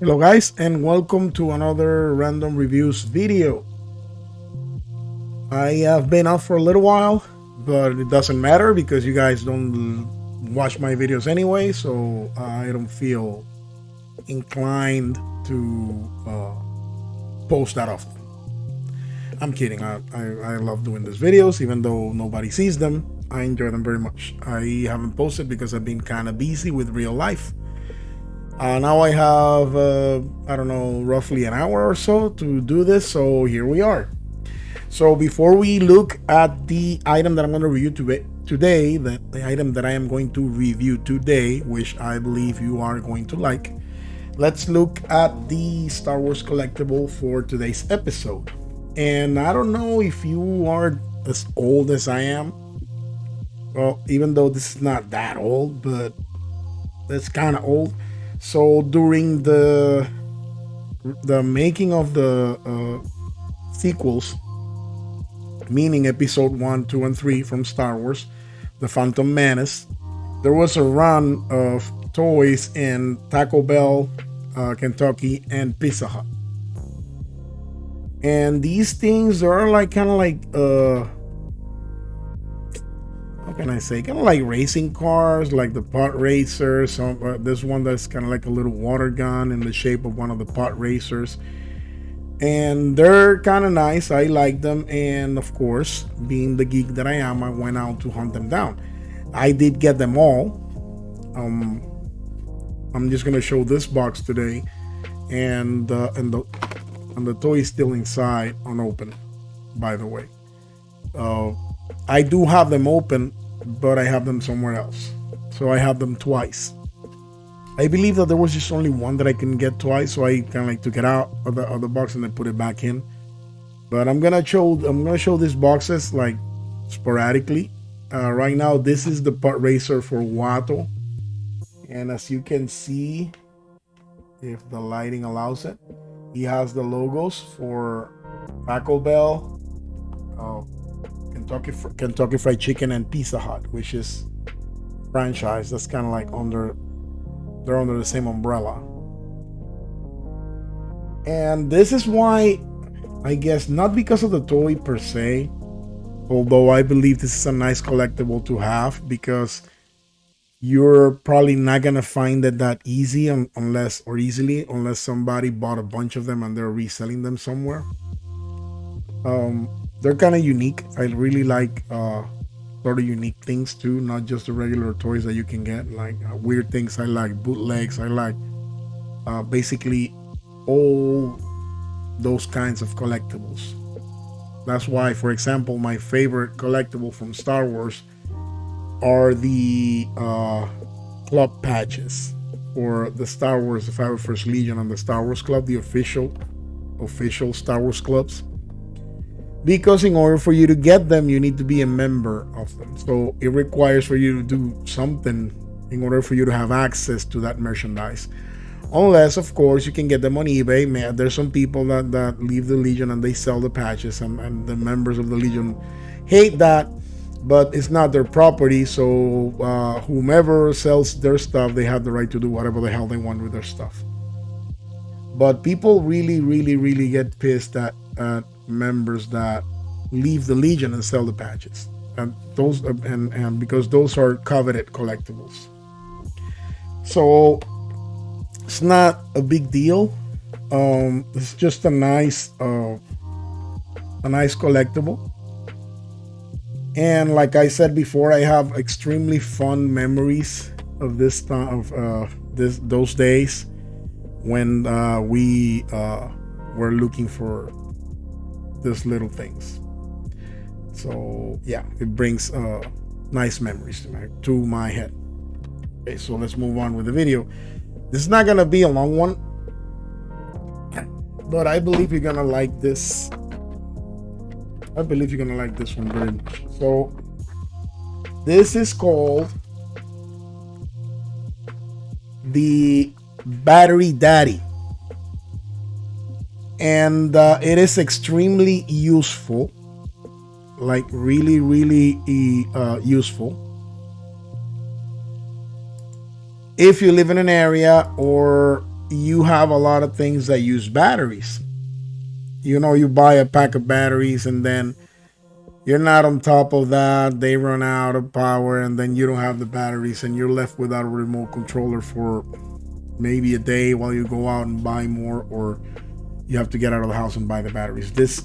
Hello guys, and welcome to another random reviews video. I have been off for a little while, but it doesn't matter because you guys don't watch my videos anyway, so I don't feel inclined to post that often. I'm kidding. I love doing these videos even though nobody sees them. I enjoy them very much. I haven't posted because I've been kind of busy with real life. Now I have, I don't know, roughly an hour or so to do this, so here we are. So before we look at the item that I'm going to review today, the item that I am going to review today, which I believe you are going to like, let's look at the Star Wars collectible for today's episode. And I don't know if you are as old as I am. Well, even though this is not that old, but it's kind of old. So during the making of the sequels, meaning episode 1, 2, and 3 from Star Wars, The Phantom Menace, there was a run of toys in Taco Bell, Kentucky, and Pizza Hut. And these things are like kind of like how can I say, kind of like racing cars, like the pod racers. There's one that's kind of like a little water gun in the shape of one of the pod racers, and they're kind of nice. I like them, and of course, being the geek that I am, I went out to hunt them down. I did get them all. Um, I'm just gonna show this box today, and the toy is still inside, unopened. By the way, uh, I do have them open, but I have them somewhere else, so I have them twice. I believe that there was just only one that I can get twice, so I kind of like took it out of the box and then put it back in. But I'm gonna show these boxes like sporadically. Right now, this is the part racer for Watto, and as you can see, if the lighting allows it, he has the logos for Taco Bell, uh, Kentucky Fried Chicken, and Pizza Hut, which is franchise. That's kind of like they're under the same umbrella. And this is why, I guess, not because of the toy per se, although I believe this is a nice collectible to have, because you're probably not gonna find it that easy unless or easily unless somebody bought a bunch of them and they're reselling them somewhere. They're kind of unique. I really like sort of unique things too, not just the regular toys that you can get, like weird things. I like bootlegs. I like basically all those kinds of collectibles. That's why, for example, my favorite collectible from Star Wars are the club patches for the Star Wars, the 501st Legion, and the Star Wars Club, the official Star Wars clubs. Because in order for you to get them, you need to be a member of them. So it requires for you to do something in order for you to have access to that merchandise. Unless, of course, you can get them on eBay. Man, there's some people that leave the Legion and they sell the patches, and the members of the Legion hate that, but it's not their property. So whomever sells their stuff, they have the right to do whatever the hell they want with their stuff. But people really, really, really get pissed at members that leave the Legion and sell the patches, and those and because those are coveted collectibles. So it's not a big deal. It's just a nice collectible. And like I said before, I have extremely fun memories of this time, of those days when we were looking for these little things. So yeah, it brings nice memories to my head. Okay, so let's move on with the video. This is not gonna be a long one, but I believe you're gonna like this. I believe you're gonna like this one very much. So this is called the Battery Daddy, and it is extremely useful, like really, really useful if you live in an area, or you have a lot of things that use batteries. You know, you buy a pack of batteries and then you're not on top of that. They run out of power and then you don't have the batteries and you're left without a remote controller for maybe a day while you go out and buy more, or you have to get out of the house and buy the batteries. This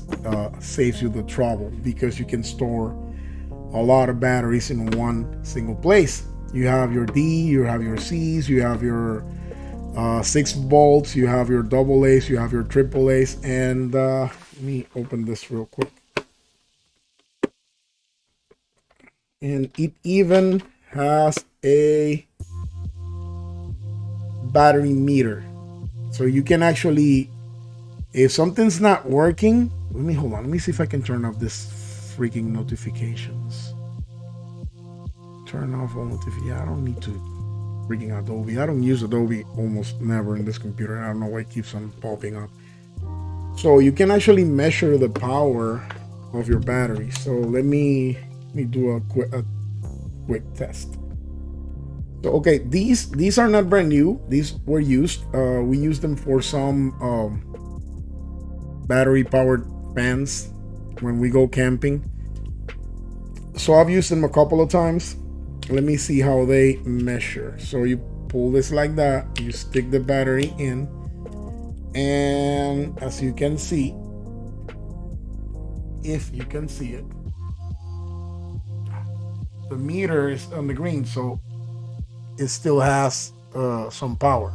saves you the trouble because you can store a lot of batteries in one single place. You have your D, you have your C's, you have your 6 volts, you have your double A's, you have your triple A's, and let me open this real quick. And it even has a battery meter, so you can actually, if something's not working, let me see if I can turn off this freaking notifications. Turn off all notifications. Yeah, I don't need to freaking Adobe. I don't use Adobe almost never in this computer. I don't know why it keeps on popping up. So you can actually measure the power of your battery. So let me do a quick test. So okay, these are not brand new. These were used. We used them for some battery powered fans when we go camping. So I've used them a couple of times. Let me see how they measure. So you pull this like that, you stick the battery in, and as you can see, if you can see it, the meter is on the green, so it still has some power,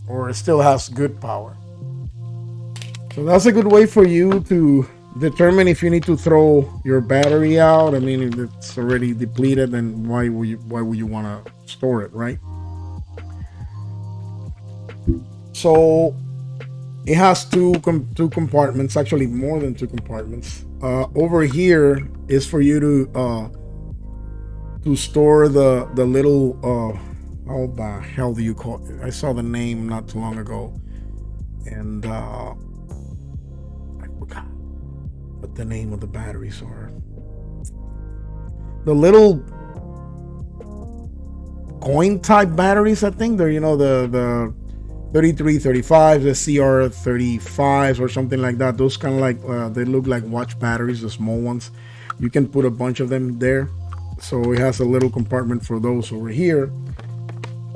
or it still has good power. So that's a good way for you to determine if you need to throw your battery out. I mean, if it's already depleted, then why would you want to store it, right? So it has two compartments, actually more than 2 compartments. Over here is for you to store the little how the hell do you call it? I saw the name not too long ago, and I forgot what the name of the batteries are. The little coin type batteries, I think they're, the 3335, the CR35s or something like that. Those kind of like they look like watch batteries, the small ones. You can put a bunch of them there. So it has a little compartment for those over here.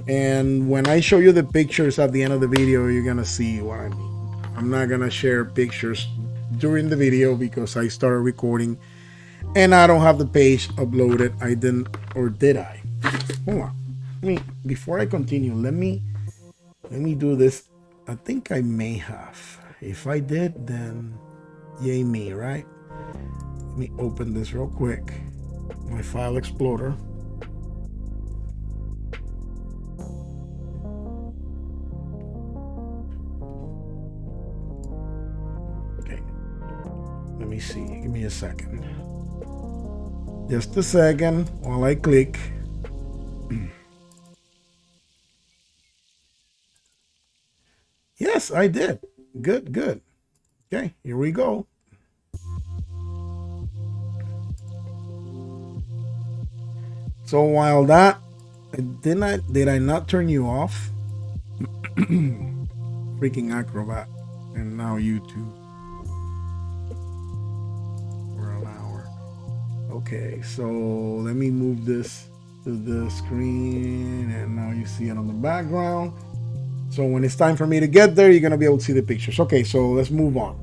And when I show you the pictures at the end of the video, you're gonna see what I mean. I'm not gonna share pictures during the video because I started recording and I don't have the page uploaded. I didn't, or did I? Hold on. Before I continue, let me do this. I think I may have. If I did, then yay me, right? Let me open this real quick. My file explorer. Okay. Let me see. Give me a second. Just a second while I click. Yes, I did. Good. Okay, here we go. So while that, did I not turn you off? Freaking Acrobat and now YouTube for an hour. Okay, so let me move this to the screen, and now you see it on the background. So when it's time for me to get there, you're gonna be able to see the pictures. Okay, so let's move on.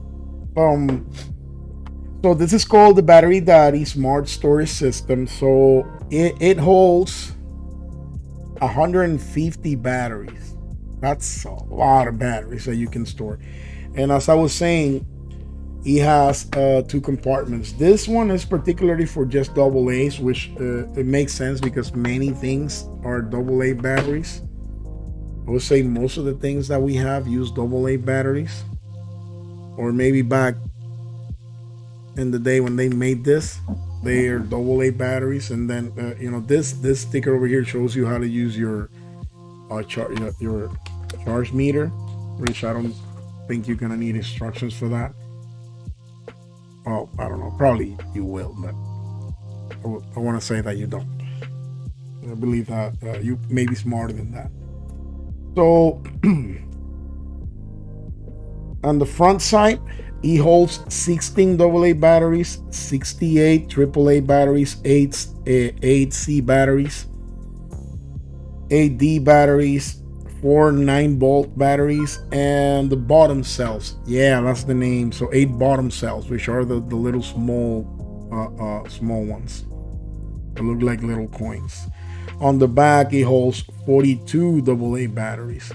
So this is called the Battery Daddy Smart Storage System. So it holds 150 batteries. That's a lot of batteries that you can store. And as I was saying, it has 2 compartments. This one is particularly for just double A's, which it makes sense because many things are double A batteries. I would say most of the things that we have use double A batteries, or maybe back in the day when they made this, they are double A batteries. And then this sticker over here shows you how to use your charge meter, which I don't think you're gonna need instructions for that. Oh, I don't know, probably you will, but I want to say that you don't. I believe that you may be smarter than that. So on the front side, it holds 16 AA batteries, 68 AAA batteries, 8 C batteries, 8 D batteries, 4 9-volt batteries, and the bottom cells. Yeah, that's the name. So 8 bottom cells, which are the little small ones. They look like little coins. On the back, it holds 42 AA batteries.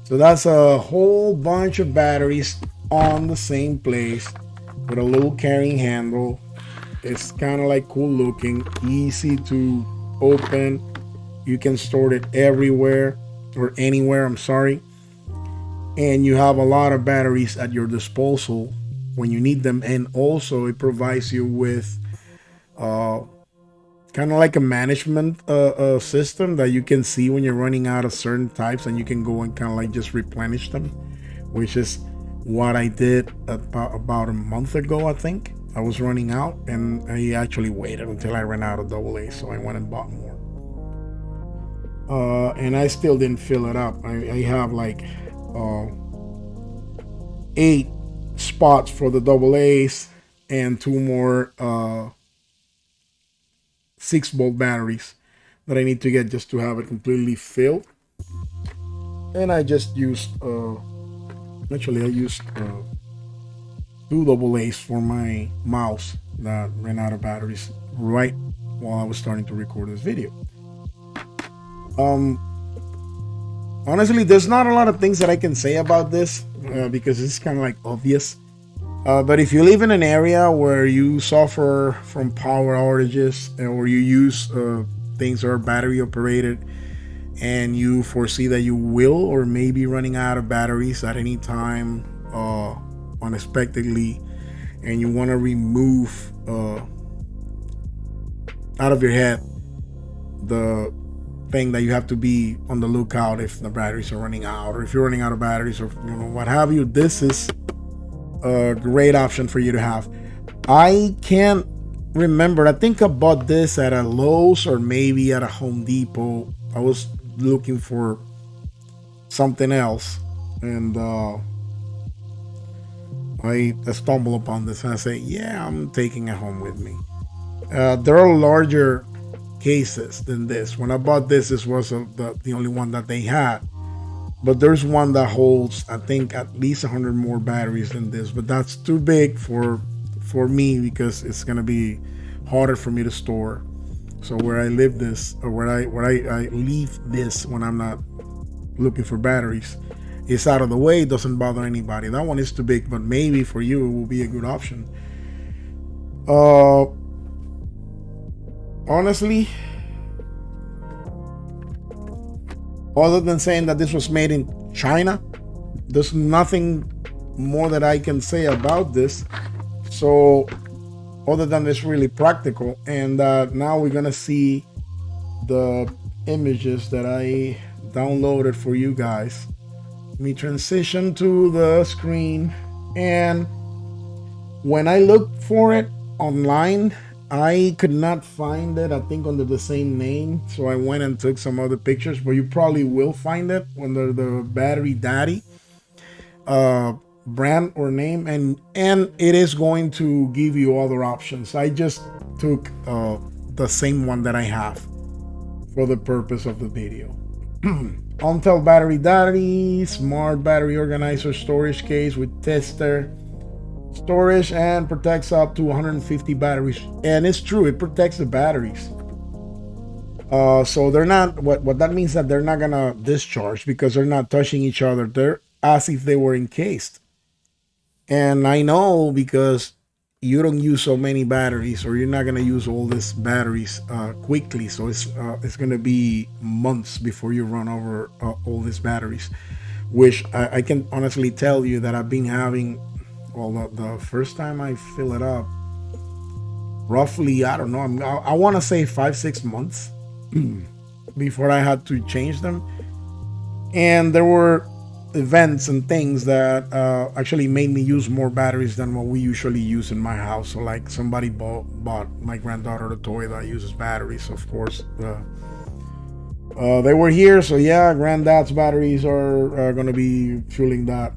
So that's a whole bunch of batteries on the same place with a little carrying handle. It's kind of like cool looking, easy to open. You can store it everywhere or anywhere, I'm sorry. And you have a lot of batteries at your disposal when you need them. And also, it provides you with kind of like a management system that you can see when you're running out of certain types, and you can go and kind of like just replenish them, which is what I did about a month ago. I think I was running out, and I actually waited until I ran out of AA, so I went and bought more. And I still didn't fill it up. I have like 8 spots for the AA's and 2 more 6-volt batteries that I need to get just to have it completely filled. And I just used actually I used 2 AA's for my mouse that ran out of batteries right while I was starting to record this video. Honestly, there's not a lot of things that I can say about this because it's kind of like obvious. But if you live in an area where you suffer from power outages or you use things that are battery operated, and you foresee that you will or may be running out of batteries at any time unexpectedly, and you want to remove out of your head the thing that you have to be on the lookout if the batteries are running out, or if you're running out of batteries, or what have you, this is a great option for you to have. I can't remember. I think I bought this at a Lowe's or maybe at a Home Depot. I was looking for something else, and I stumbled upon this, and I say, yeah, I'm taking it home with me. There are larger cases than this. When I bought this, this was the only one that they had. But there's one that holds, I think, at least 100 more batteries than this. But that's too big for me because it's gonna be harder for me to store. So where I live this, or where I leave this when I'm not looking for batteries, it's out of the way. It doesn't bother anybody. That one is too big, but maybe for you it will be a good option. Honestly, other than saying that this was made in China, there's nothing more that I can say about this. So other than it's really practical, and now we're gonna see the images that I downloaded for you guys. Let me transition to the screen, and when I looked for it online, I could not find it, I think, under the same name. So I went and took some other pictures, but you probably will find it under the Battery Daddy brand or name, and it is going to give you other options. I just took the same one that I have for the purpose of the video. Ontel Battery Daddy, smart battery organizer storage case with tester storage, and protects up to 150 batteries. And it's true, it protects the batteries. So they're not, what that means, that they're not gonna discharge because they're not touching each other. They're as if they were encased. And I know because you don't use so many batteries, or you're not gonna use all these batteries quickly. So it's gonna be months before you run over all these batteries, which I can honestly tell you that I've been having. Well, the first time I fill it up, roughly, I don't know, I want to say 5-6 months before I had to change them. And there were events and things that actually made me use more batteries than what we usually use in my house. So like somebody bought my granddaughter a toy that uses batteries. Of course, They were here, so yeah, granddad's batteries are going to be fueling that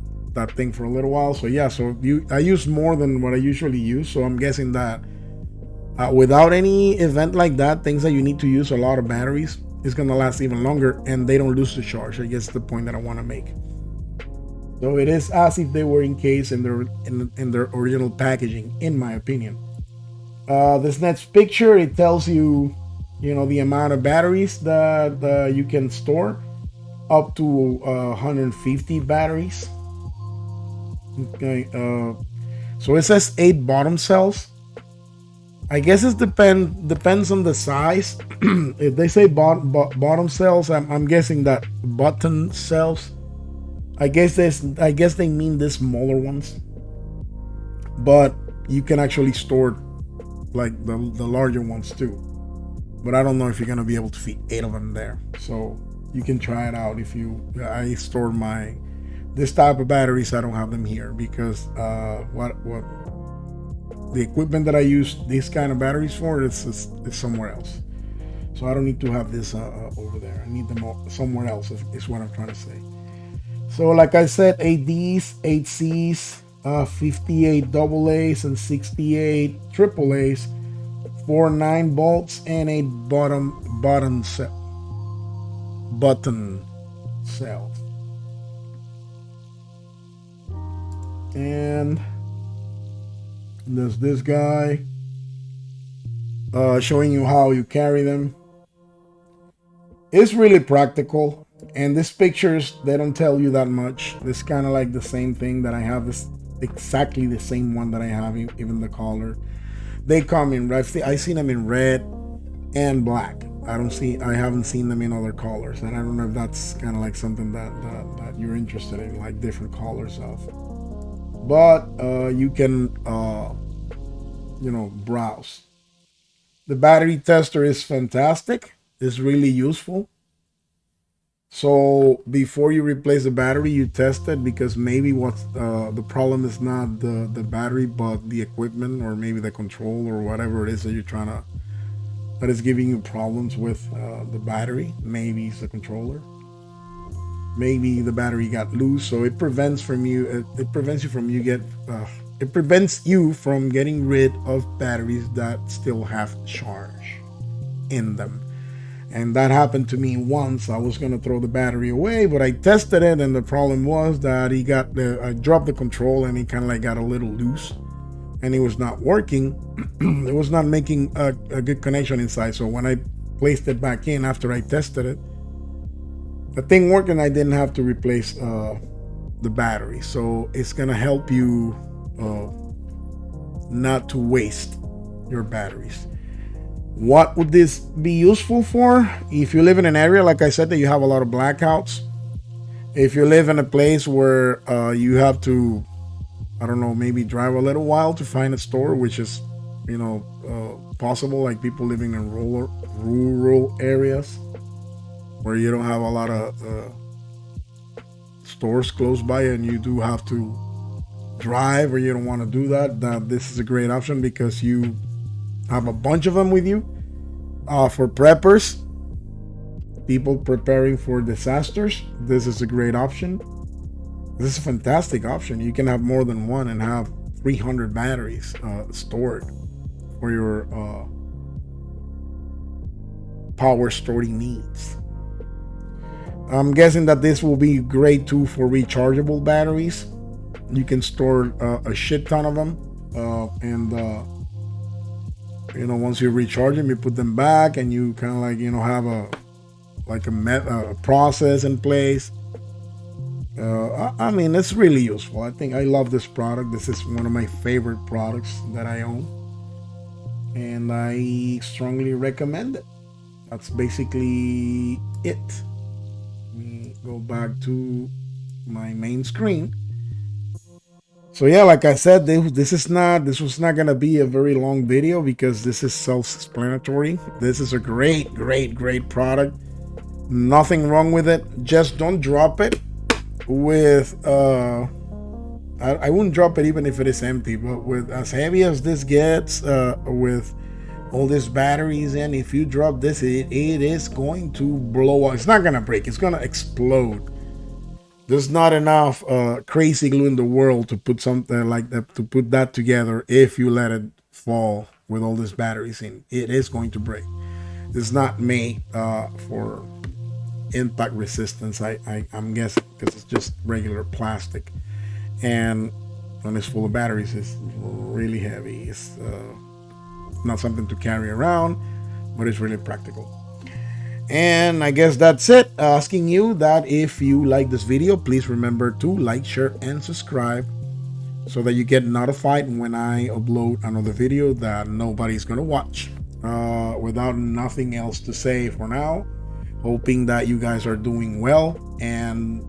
thing for a little while. So yeah, so I use more than what I usually use, so I'm guessing that without any event like that, things that you need to use a lot of batteries, it's going to last even longer, and they don't lose the charge. I guess the point that I want to make. So it is as if they were encased in their original packaging, in my opinion. This next picture, it tells you, the amount of batteries that you can store, up to 150 batteries. Okay, so it says 8 bottom cells. I guess it depends on the size. If they say bottom cells, I'm guessing that button cells. I guess they mean the smaller ones, but you can actually store like the larger ones too. But I don't know if you're gonna be able to fit 8 of them there. So you can try it out. I store this type of batteries. I don't have them here because what the equipment that I use this kind of batteries for is somewhere else. So I don't need to have this over there. I need them somewhere else. Is what I'm trying to say. So like I said, 8Ds, 8Cs, 58 AA's and 68 AAA's for 9 bolts and a button cell. And there's this guy showing you how you carry them. It's really practical. And these pictures, they don't tell you that much. It's kind of like the same thing that I have. This exactly the same one that I have, even the color. They come in red. I've seen them in red and black. I haven't seen them in other colors, and I don't know if that's kind of like something that you're interested in, like different colors of. But you can browse. The battery tester is fantastic. It's really useful. So before you replace the battery, you test it, because maybe the problem is not the battery, but the equipment, or maybe the control, or whatever it is that is giving you problems with the battery. Maybe it's the controller. Maybe the battery got loose, so it prevents you from getting rid of batteries that still have charge in them. And that happened to me once. I was gonna throw the battery away, but I tested it, and the problem was that I dropped the control, and it kind of like got a little loose, and it was not working. It was not making a good connection inside. So when I placed it back in after I tested it, the thing worked, and I didn't have to replace the battery. So it's gonna help you not to waste your batteries. What would this be useful for? If you live in an area, like I said, that you have a lot of blackouts. If you live in a place where you have to, I don't know, maybe drive a little while to find a store, which is, possible, like people living in rural areas where you don't have a lot of stores close by, and you do have to drive, or you don't want to do that, this is a great option, because you have a bunch of them with you. For preppers, people preparing for disasters, this is a great option. This is a fantastic option. You can have more than one and have 300 batteries stored for your power storing needs. I'm guessing that this will be great too for rechargeable batteries. You can store a shit ton of them, and once you recharge them, you put them back, and you kind of like have a process in place. I mean, it's really useful. I love this product. This is one of my favorite products that I own, and I strongly recommend it. That's basically it. Let me go back to my main screen. So yeah, like I said, this was not gonna be a very long video, because this is self-explanatory. This is a great product. Nothing wrong with it. Just don't drop it with I wouldn't drop it even if it is empty. But with as heavy as this gets, with all these batteries in. If you drop this, it is going to blow up. It's not gonna break, it's gonna explode. There's not enough crazy glue in the world to put something like that, to put that together. If you let it fall with all these batteries in, it is going to break. It's not made for impact resistance. I'm guessing, because it's just regular plastic, and when it's full of batteries, it's really heavy. It's not something to carry around, but it's really practical. And I guess that's it. Asking you that if you like this video, please remember to like, share, and subscribe so that you get notified when I upload another video that nobody's gonna watch. Without nothing else to say for now, hoping that you guys are doing well, and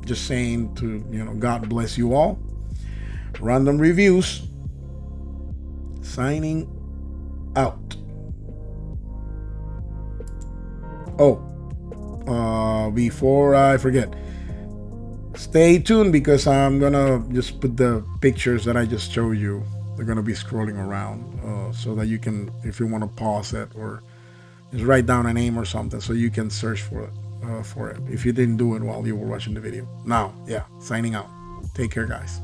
just saying to, God bless you all. Random Reviews, signing out. Oh, before I forget, stay tuned, because I'm gonna just put the pictures that I just showed you. They're gonna be scrolling around, so that you can, if you want to pause it or just write down a name or something, so you can search for it if you didn't do it while you were watching the video. Now, yeah, signing out. Take care, guys.